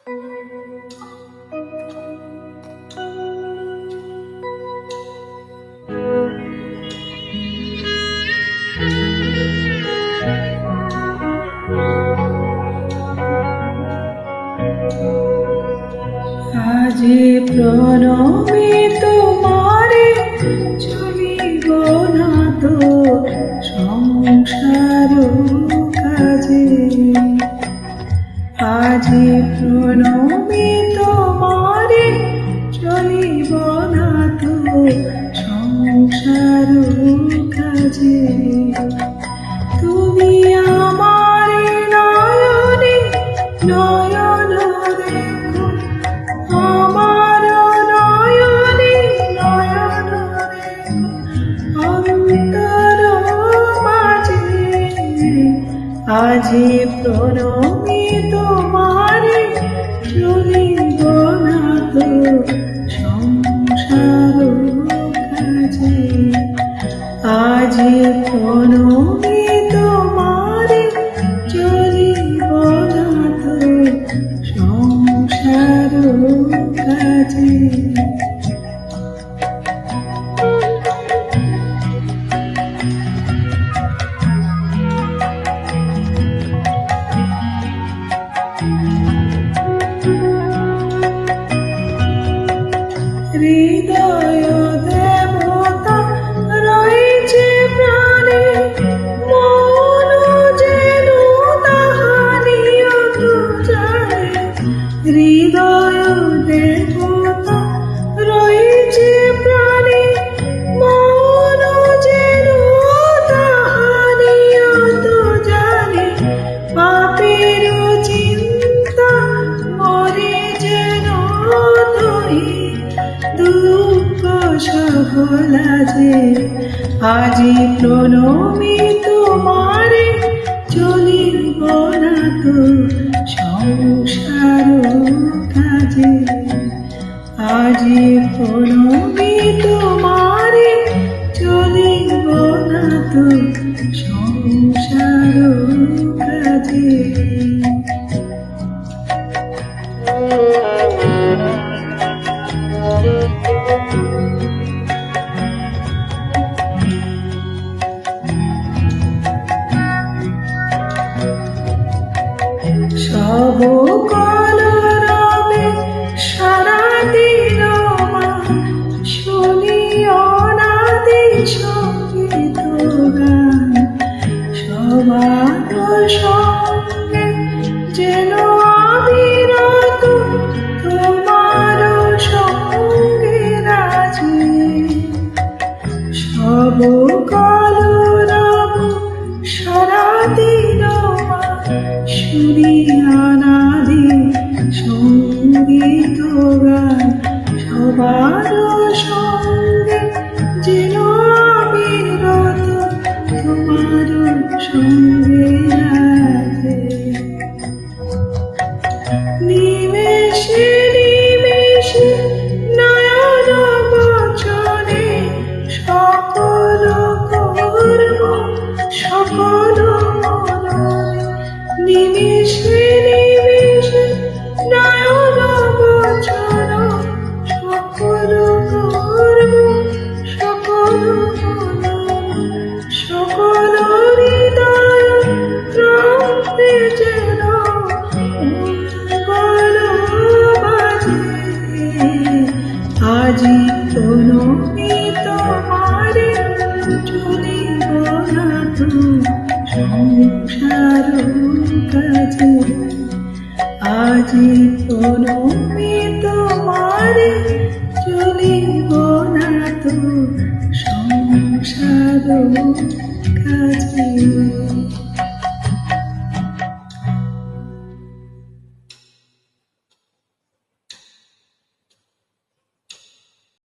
আজি প্রণমে তোমারে চলিব না তো সংসার কাজে। আজি প্রণমে তোমারে চলিব না তো সংসার কাজে। তুমি আমার নয়নে নয়ন দেখো, আমার নয়নে নয়ন দেখো অন্তর মাঝে। আজি প্রণমে তোমারে চলিব না তো সংসার কাজে। আজি প্রণমে তোমারে চলিব না তো সংসার কাজে। হৃদয় দেবতা রয়েছে প্রাণে, মন যেন তাহারিও তো জানে। হৃদয় দেবতা রয়েছে প্রাণে, মন যেন তাহারিও তো জানে। পাপের চিন্তা মরে যেন ধরি, দুঃখ সহলা যে। আজি প্রণমে তোমারে চলিব না তো সংসার কাজে। আজি প্রণমে তোমারে চলিব না তো সংসার কাজে। সব কলরবে সারাদিন মা শুনি অনাদি সঙ্গীত গান। সবার সঙ্গে যেন অবিরত তোমার সঙ্গে রাজি। সব কলরব সারাদিন মা শুনি অনাদি সঙ্গীত গান। সবার সঙ্গে যেন অবিরত তোমার সঙ্গে রাধে। নিমেষে নিমেষে নয়ন বচনে সকল করব সকল মননে। নিমেষে নিমেষে নয়ন বচন সকল করব সকল মননে। সকল হৃদয় প্রান্তে যেন মঙ্গল বাজে। আজি প্রণমে তোমারে চলিব না তো সংসার কাজে। আজি প্রণমে তোমারে চলিব না তো সংসার কাজে।